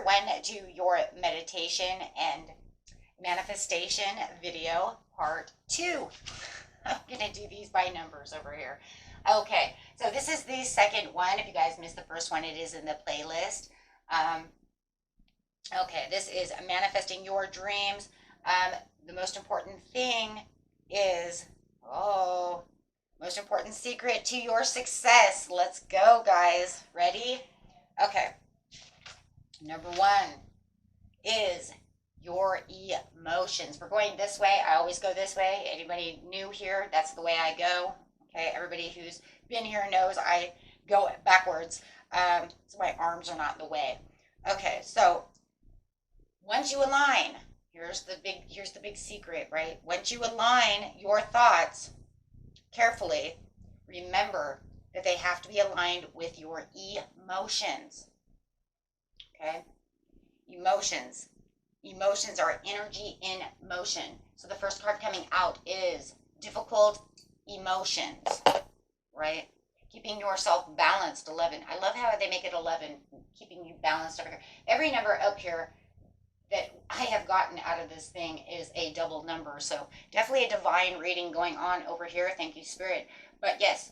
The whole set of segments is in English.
everyone to your meditation and manifestation video part 2. I'm going to do these by numbers over here. Okay, so this is the second one. If you guys missed the first one, it is in the playlist. Okay, this is manifesting your dreams. The most important thing is, most important secret to your success. Let's go, guys. Ready? Okay. Number 1 is your emotions. We're going this way. I always go this way. Anybody new here, that's the way I go. Okay, everybody who's been here knows I go backwards. So my arms are not in the way. Okay, so once you align, here's the big secret, right? Once you align your thoughts carefully, remember that they have to be aligned with your emotions. Okay? Emotions. Emotions are energy in motion. So the first card coming out is difficult emotions, right? Keeping yourself balanced, 11. I love how they make it 11, keeping you balanced over here. Every number up here that I have gotten out of this thing is a double number. So definitely a divine reading going on over here. Thank you, Spirit. But yes,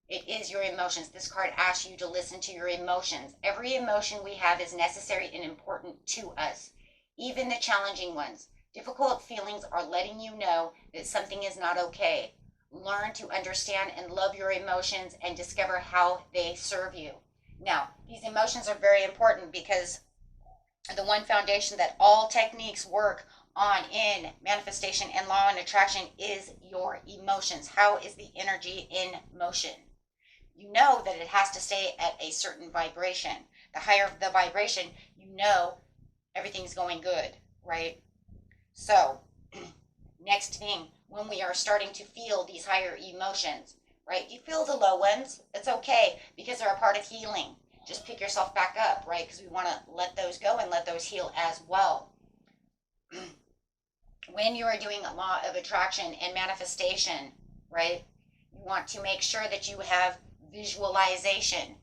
it is your emotions. This card asks you to listen to your emotions. Every emotion we have is necessary and important to us, even the challenging ones. Difficult feelings are letting you know that something is not okay. Learn to understand and love your emotions and discover how they serve you. Now, these emotions are very important because the one foundation that all techniques work on in manifestation and law and attraction is your emotions. How is the energy in motion? You know that it has to stay at a certain vibration. The higher the vibration, you know everything's going good, right? So, next thing, when we are starting to feel these higher emotions, right? You feel the low ones, it's okay because they're a part of healing. Just pick yourself back up, right? Because we want to let those go and let those heal as well. When you are doing a law of attraction and manifestation, right? You want to make sure that you have visualization.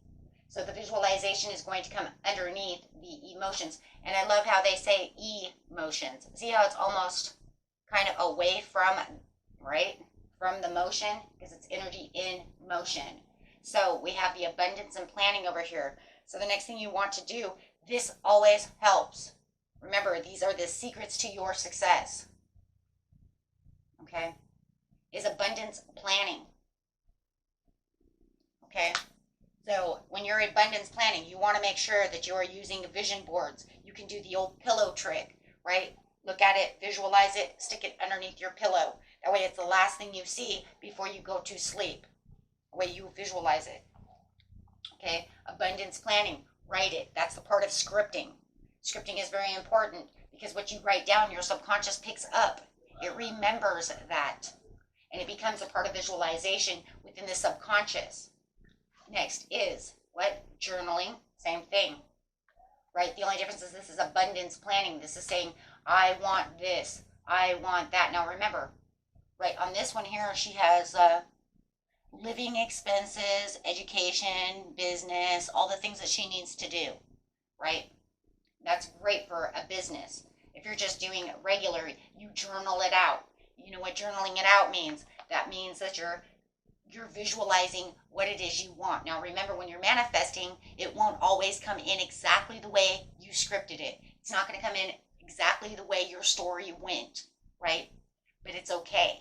So the visualization is going to come underneath the emotions. And I love how they say emotions. See how it's almost kind of away from, right? From the motion, because it's energy in motion. So we have the abundance and planning over here. So the next thing you want to do, this always helps. Remember, these are the secrets to your success. Okay? Is abundance planning. Okay? So when you're abundance planning, you want to make sure that you are using vision boards. You can do the old pillow trick, right? Look at it, visualize it, stick it underneath your pillow. That way it's the last thing you see before you go to sleep. The way you visualize it. Okay? Abundance planning. Write it. That's the part of scripting. Scripting is very important because what you write down, your subconscious picks up. It remembers that. And it becomes a part of visualization within the subconscious. Next is what? Journaling. Same thing. Right? The only difference is this is abundance planning. This is saying, I want this. I want that. Now remember, right on this one here, she has living expenses, education, business, all the things that she needs to do, right? That's great for a business. If you're just doing it regular, you journal it out. You know what journaling it out means? That means that you're visualizing what it is you want. Now remember, when you're manifesting, it won't always come in exactly the way you scripted it. It's not going to come in exactly the way your story went, right? But it's okay.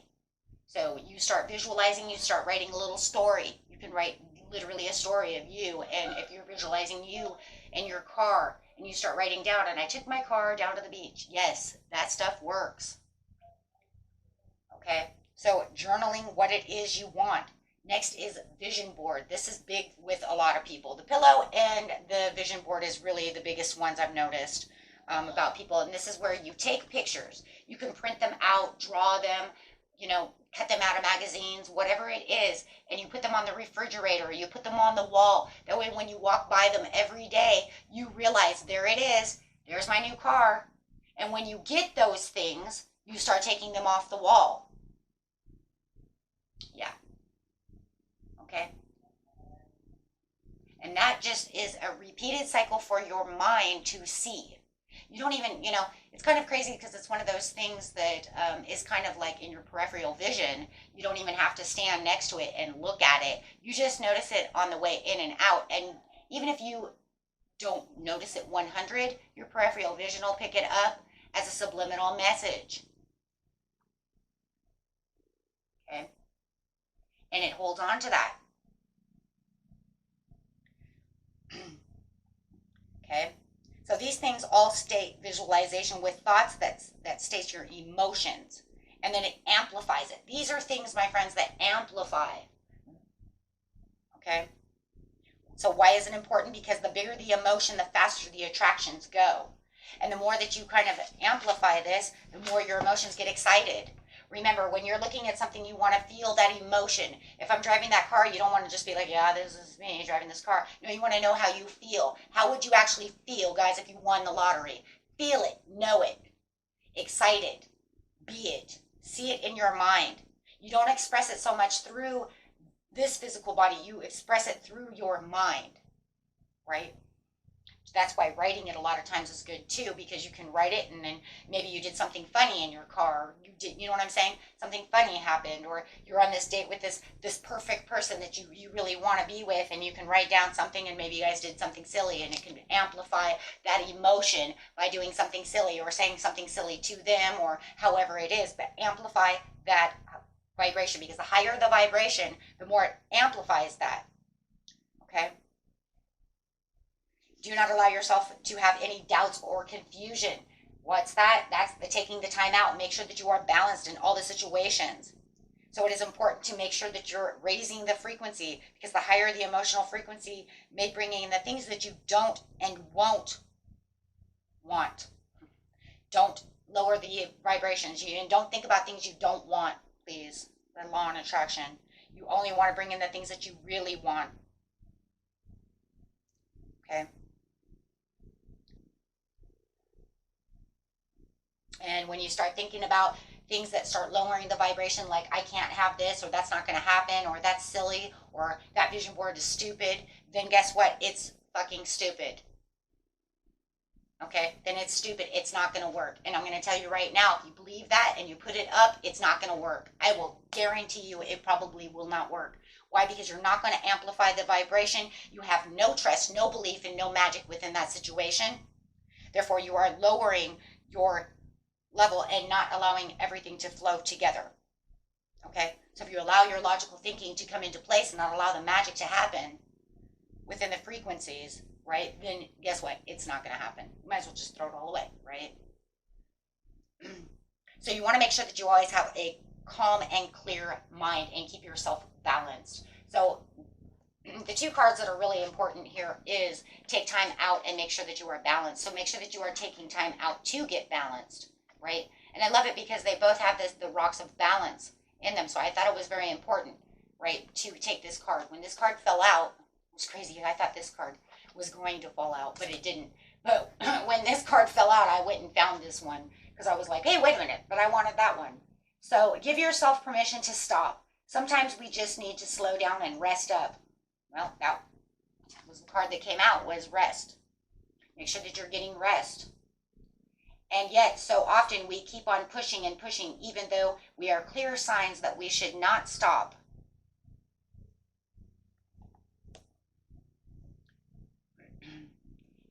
So you start visualizing, you start writing a little story. You can write literally a story of you, and if you're visualizing you and your car, and you start writing down, and I took my car down to the beach. Yes, that stuff works. Okay, so journaling what it is you want. Next is vision board. This is big with a lot of people. The pillow and the vision board is really the biggest ones I've noticed about people, and this is where you take pictures. You can print them out, draw them, cut them out of magazines, whatever it is, and you put them on the refrigerator, you put them on the wall. That way when you walk by them every day, you realize, there it is, there's my new car. And when you get those things, you start taking them off the wall. Yeah. Okay. And that just is a repeated cycle for your mind to see. You don't even, it's kind of crazy because it's one of those things that is kind of like in your peripheral vision. You don't even have to stand next to it and look at it. You just notice it on the way in and out. And even if you don't notice it 100, your peripheral vision will pick it up as a subliminal message. Okay? And it holds on to that. Okay? So these things all state visualization with thoughts that states your emotions. And then it amplifies it. These are things, my friends, that amplify. Okay? So why is it important? Because the bigger the emotion, the faster the attractions go. And the more that you kind of amplify this, the more your emotions get excited. Remember, when you're looking at something, you want to feel that emotion. If I'm driving that car, you don't want to just be like, yeah, this is me driving this car. No, you want to know how you feel. How would you actually feel, guys, if you won the lottery? Feel it. Know it. Excited. Be it. See it in your mind. You don't express it so much through this physical body. You express it through your mind, right? That's why writing it a lot of times is good too, because you can write it and then maybe you did something funny in your car. You know what I'm saying? Something funny happened, or you're on this date with this perfect person that you really want to be with, and you can write down something, and maybe you guys did something silly, and it can amplify that emotion by doing something silly or saying something silly to them, or however it is, but amplify that vibration, because the higher the vibration, the more it amplifies that. Okay? Do not allow yourself to have any doubts or confusion. What's that? That's the taking the time out. Make sure that you are balanced in all the situations. So it is important to make sure that you're raising the frequency, because the higher the emotional frequency may bring in the things that you don't and won't want. Don't lower the vibrations. You don't think about things you don't want, please. The law of attraction. You only want to bring in the things that you really want. Okay? And when you start thinking about things that start lowering the vibration, like I can't have this, or that's not going to happen, or that's silly, or that vision board is stupid, then guess what? It's fucking stupid. Okay? Then it's stupid. It's not going to work. And I'm going to tell you right now, if you believe that and you put it up, it's not going to work. I will guarantee you it probably will not work. Why? Because you're not going to amplify the vibration. You have no trust, no belief, and no magic within that situation. Therefore, you are lowering your level and not allowing everything to flow together. Okay? So if you allow your logical thinking to come into place and not allow the magic to happen within the frequencies, right, then guess what? It's not going to happen. You might as well just throw it all away, right? So you want to make sure that you always have a calm and clear mind and keep yourself balanced. So the two cards that are really important here is take time out and make sure that you are balanced. So make sure that you are taking time out to get balanced. Right? And I love it because they both have the rocks of balance in them. So I thought it was very important, right, to take this card. When this card fell out, it was crazy. I thought this card was going to fall out, but it didn't. But when this card fell out, I went and found this one because I was like, hey, wait a minute, but I wanted that one. So give yourself permission to stop. Sometimes we just need to slow down and rest up. Well, that was the card that came out, was rest. Make sure that you're getting rest. And yet, so often we keep on pushing and pushing, even though we are clear signs that we should not stop.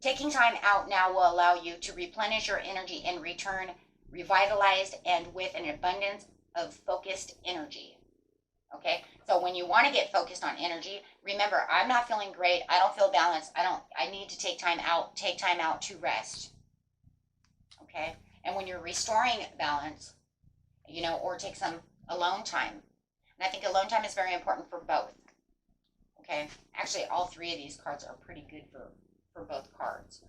Taking time out now will allow you to replenish your energy and return revitalized and with an abundance of focused energy. Okay? So when you want to get focused on energy, remember, I'm not feeling great. I don't feel balanced. I need to take time out to rest. Okay? And when you're restoring balance, or take some alone time. And I think alone time is very important for both. Okay? Actually, all three of these cards are pretty good for both cards.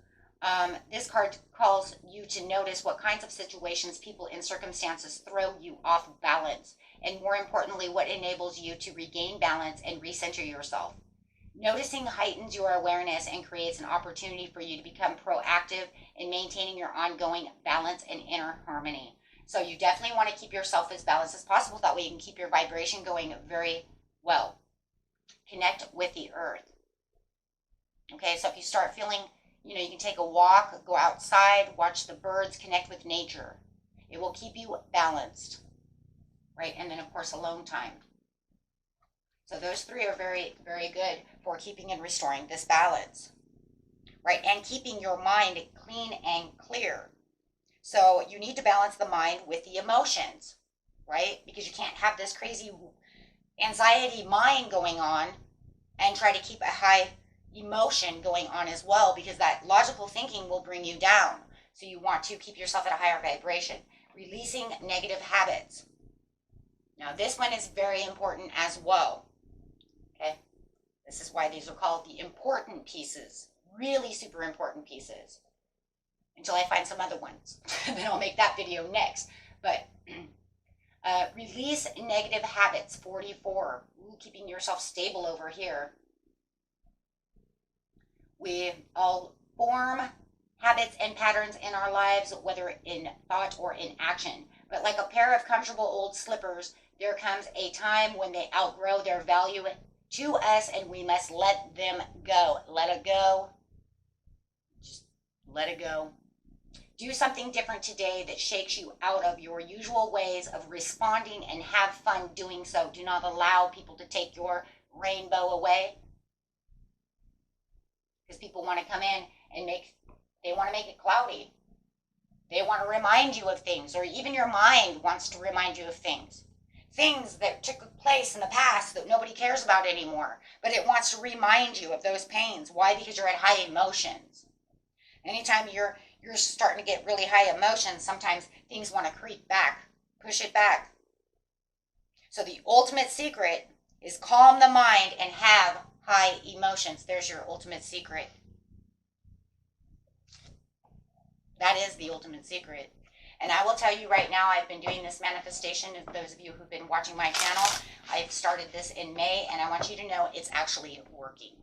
This card calls you to notice what kinds of situations, people, and circumstances throw you off balance. And more importantly, what enables you to regain balance and recenter yourself. Noticing heightens your awareness and creates an opportunity for you to become proactive in maintaining your ongoing balance and inner harmony. So you definitely want to keep yourself as balanced as possible. That way you can keep your vibration going very well. Connect with the earth. Okay, so if you start feeling, you know, you can take a walk, go outside, watch the birds, connect with nature. It will keep you balanced, right? And then, of course, alone time. So those three are very, very good for keeping and restoring this balance, right? And keeping your mind clean and clear. So you need to balance the mind with the emotions, right? Because you can't have this crazy anxiety mind going on and try to keep a high emotion going on as well, because that logical thinking will bring you down. So you want to keep yourself at a higher vibration. Releasing negative habits. Now this one is very important as well. Okay, this is why these are called the important pieces. Really super important pieces. Until I find some other ones. Then I'll make that video next. But release negative habits, 44. Ooh, keeping yourself stable over here. We all form habits and patterns in our lives, whether in thought or in action. But like a pair of comfortable old slippers, there comes a time when they outgrow their value to us, and we must let them go. Let it go. Just let it go. Do something different today that shakes you out of your usual ways of responding, and have fun doing so. Do not allow people to take your rainbow away. Because people want to come in and they want to make it cloudy. They want to remind you of things, or even your mind wants to remind you of things. Things that took place in the past that nobody cares about anymore, but it wants to remind you of those pains. Why? Because you're at high emotions. Anytime you're starting to get really high emotions, sometimes things want to creep back, push it back. So the ultimate secret is calm the mind and have high emotions. There's your ultimate secret. That is the ultimate secret. And I will tell you right now, I've been doing this manifestation. Those of you who've been watching my channel, I've started this in May, and I want you to know it's actually working.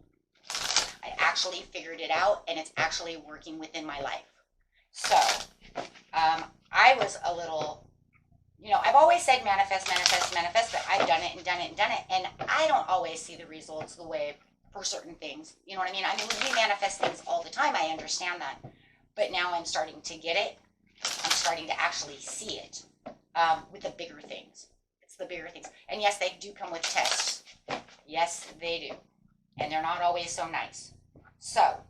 I actually figured it out, and it's actually working within my life. So, I was a little, you know, I've always said manifest, manifest, manifest, but I've done it and done it and done it, and I don't always see the results the way for certain things. You know what I mean? I mean, we manifest things all the time. I understand that. But now I'm starting to get it. I'm starting to actually see it with the bigger things. It's the bigger things. And yes, they do come with tests. Yes, they do. And they're not always so nice. So,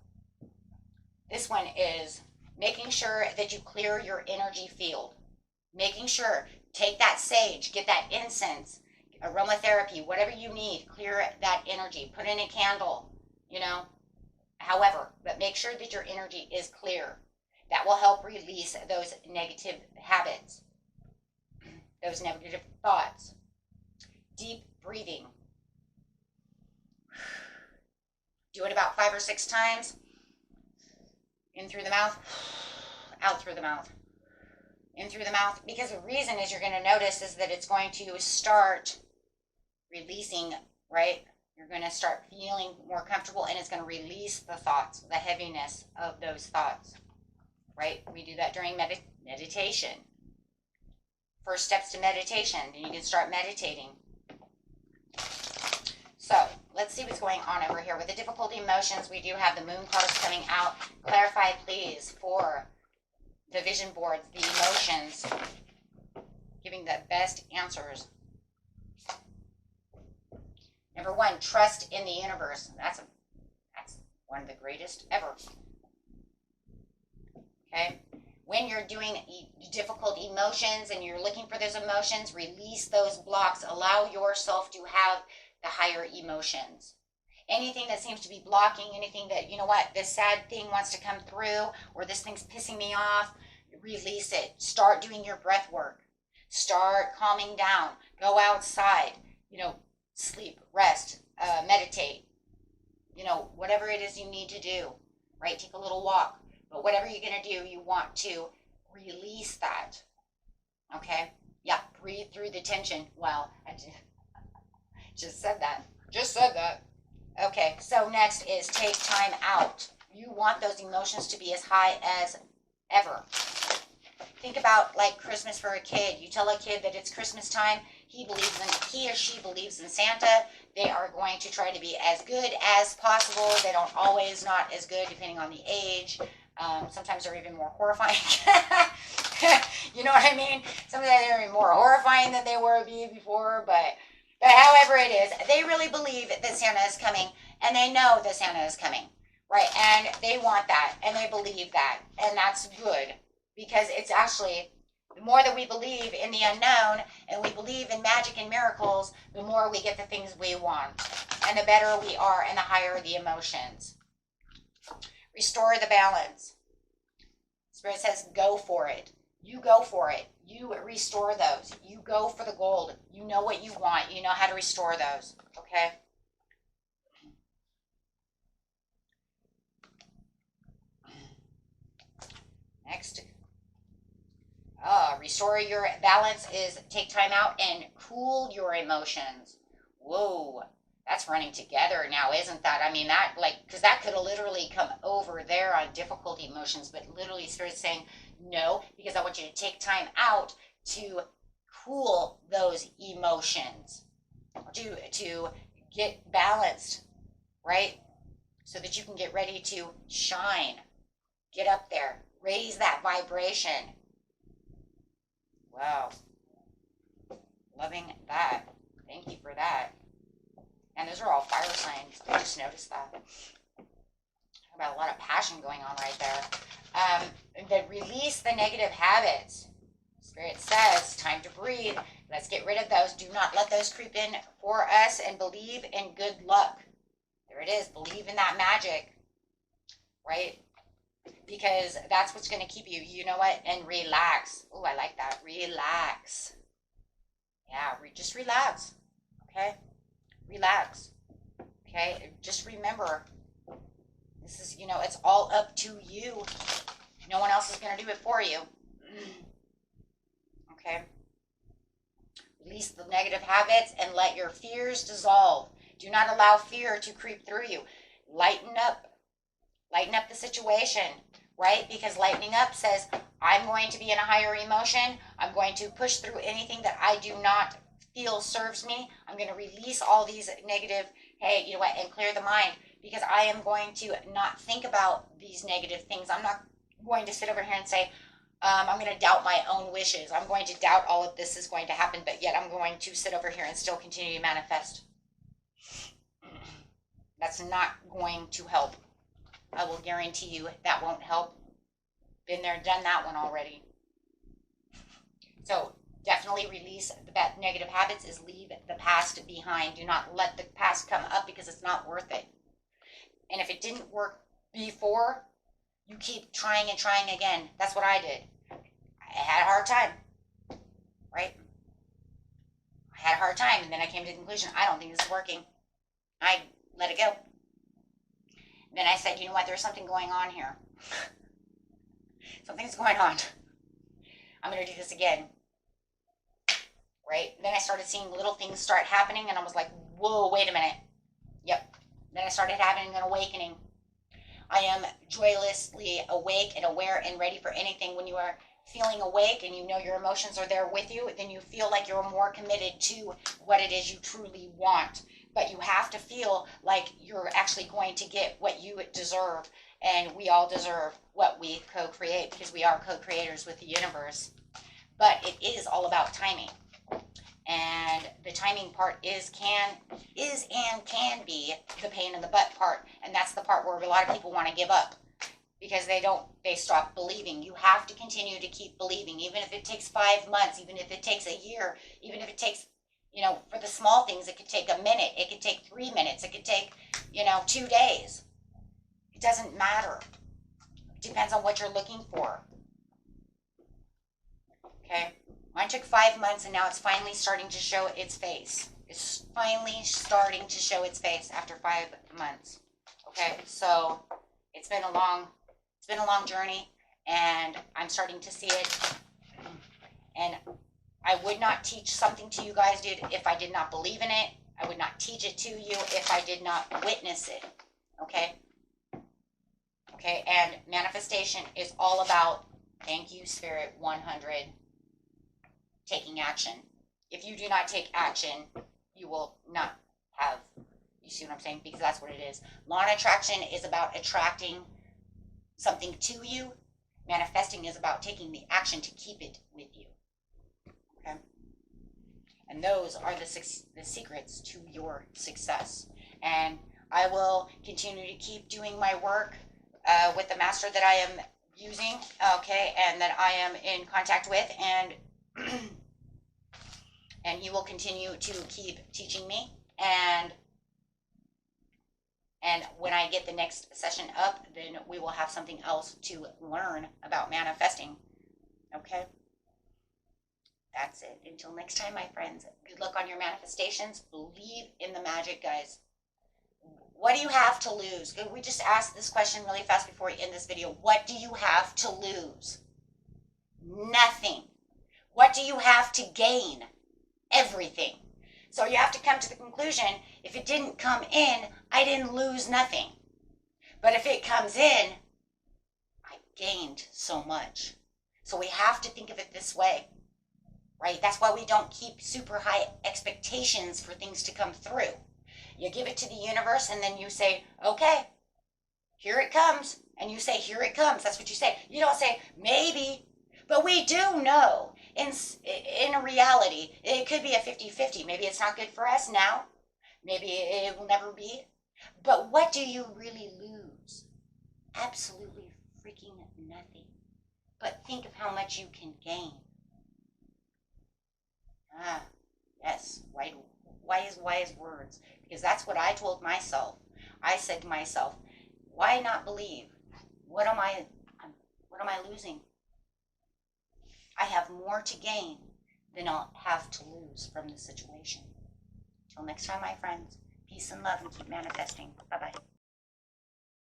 this one is making sure that you clear your energy field. Making sure, take that sage, get that incense, aromatherapy, whatever you need, clear that energy. Put in a candle, you know, however, but make sure that your energy is clear. That will help release those negative habits, those negative thoughts. Deep breathing. Do it about 5 or 6 times. In through the mouth, out through the mouth. In through the mouth, because the reason is you're going to notice is that it's going to start releasing, right? You're going to start feeling more comfortable, and it's going to release the thoughts, the heaviness of those thoughts, right? We do that during meditation. First steps to meditation, and you can start meditating. So let's see what's going on over here. With the difficult emotions, we do have the moon cards coming out. Clarify, please, for the vision board, the emotions, giving the best answers. Number 1, trust in the universe. That's one of the greatest ever. Okay? When you're doing difficult emotions and you're looking for those emotions, release those blocks. Allow yourself to have the higher emotions. Anything that seems to be blocking, anything that, you know what, this sad thing wants to come through, or this thing's pissing me off, release it. Start doing your breath work. Start calming down. Go outside. You know, sleep, rest, meditate. You know, whatever it is you need to do, right? Take a little walk. But whatever you're going to do, you want to release that. Okay? Yeah, breathe through the tension. Wow, I just said that. Just said that. Okay, so next is take time out. You want those emotions to be as high as ever. Think about like Christmas for a kid. You tell a kid that it's Christmas time. He or she believes in Santa. They are going to try to be as good as possible. They don't always not as good depending on the age. Sometimes they're even more horrifying. You know what I mean? Sometimes they're even more horrifying than they were before. But however it is, they really believe that Santa is coming, and they know that Santa is coming, right? And they want that, and they believe that, and that's good, because it's actually, the more that we believe in the unknown and we believe in magic and miracles, the more we get the things we want, and the better we are, and the higher the emotions. Restore the balance. Spirit says, go for it. You go for it. You restore those. You go for the gold. You know what you want. You know how to restore those. Okay? Next. Restore your balance is take time out and cool your emotions. Whoa. That's running together now, isn't that? I mean, that, like, because that could have literally come over there on difficulty emotions, but literally Spirit's saying, no, because I want you to take time out to cool those emotions, to get balanced, right? So that you can get ready to shine, get up there, raise that vibration. Wow. Loving that. Thank you for that. And those are all fire signs. I just noticed that. About a lot of passion going on right there. Then release the negative habits. Spirit says, time to breathe. Let's get rid of those. Do not let those creep in for us, and believe in good luck. There it is. Believe in that magic, right? Because that's what's going to keep you. You know what? And relax. Oh, I like that. Relax. Yeah, just relax. Okay? Relax. Okay? Just remember, this is, you know, it's all up to you. No one else is going to do it for you. Okay? Release the negative habits and let your fears dissolve. Do not allow fear to creep through you. Lighten up. Lighten up the situation, right? Because lightening up says, I'm going to be in a higher emotion. I'm going to push through anything that I do not feel serves me. I'm going to release all these negative, hey, you know what, and clear the mind, because I am going to not think about these negative things. I'm not going to sit over here and say, I'm going to doubt my own wishes. I'm going to doubt all of this is going to happen, but yet I'm going to sit over here and still continue to manifest. That's not going to help. I will guarantee you that won't help. Been there, done that one already. So definitely release the bad negative habits is leave the past behind. Do not let the past come up, because it's not worth it. And if it didn't work before, you keep trying and trying again. That's what I did. I had a hard time, right? I had a hard time, and then I came to the conclusion, I don't think this is working. I let it go. And then I said, you know what, there's something going on here. Something's going on. I'm going to do this again. Right? Then I started seeing little things start happening, and I was like, whoa, wait a minute. Yep. Then I started having an awakening. I am joyously awake and aware and ready for anything. When you are feeling awake and you know your emotions are there with you, then you feel like you're more committed to what it is you truly want. But you have to feel like you're actually going to get what you deserve. And we all deserve what we co-create, because we are co-creators with the universe. But it is all about timing. And the timing part is and can be the pain in the butt part. And that's the part where a lot of people want to give up, because they stop believing. You have to continue to keep believing, even if it takes 5 months, even if it takes a year, even if it takes, you know, for the small things, it could take a minute, it could take 3 minutes, it could take, 2 days. It doesn't matter. It depends on what you're looking for. Okay? Mine took 5 months, and now it's finally starting to show its face. It's finally starting to show its face after 5 months. Okay? So it's been a long journey, and I'm starting to see it. And I would not teach something to you guys, dude, if I did not believe in it. I would not teach it to you if I did not witness it. Okay? Okay, and manifestation is all about, thank you, Spirit 100, taking action. If you do not take action, you will not have. You see what I'm saying? Because that's what it is. Law of attraction is about attracting something to you. Manifesting is about taking the action to keep it with you. Okay? And those are the secrets to your success. And I will continue to keep doing my work with the master that I am using, okay, and that I am in contact with, and and he will continue to keep teaching me, and when I get the next session up, then we will have something else to learn about manifesting. Okay? That's it. Until next time, my friends. Good luck on your manifestations. Believe in the magic, guys. What do you have to lose? We just asked this question really fast before we end this video. What do you have to lose? Nothing. What do you have to gain? Everything. So you have to come to the conclusion, if it didn't come in, I didn't lose nothing. But if it comes in, I gained so much. So we have to think of it this way, right? That's why we don't keep super high expectations for things to come through. You give it to the universe and then you say, okay, here it comes. And you say, here it comes. That's what you say. You don't say, maybe. But we do know, in a reality, it could be a 50-50. Maybe it's not good for us now. Maybe it will never be. But what do you really lose? Absolutely freaking nothing. But think of how much you can gain. Ah, yes, wise words. Because that's what I told myself. I said to myself, why not believe? What am I losing? I have more to gain than I'll have to lose from the situation. Till next time, my friends, peace and love, and keep manifesting. Bye-bye.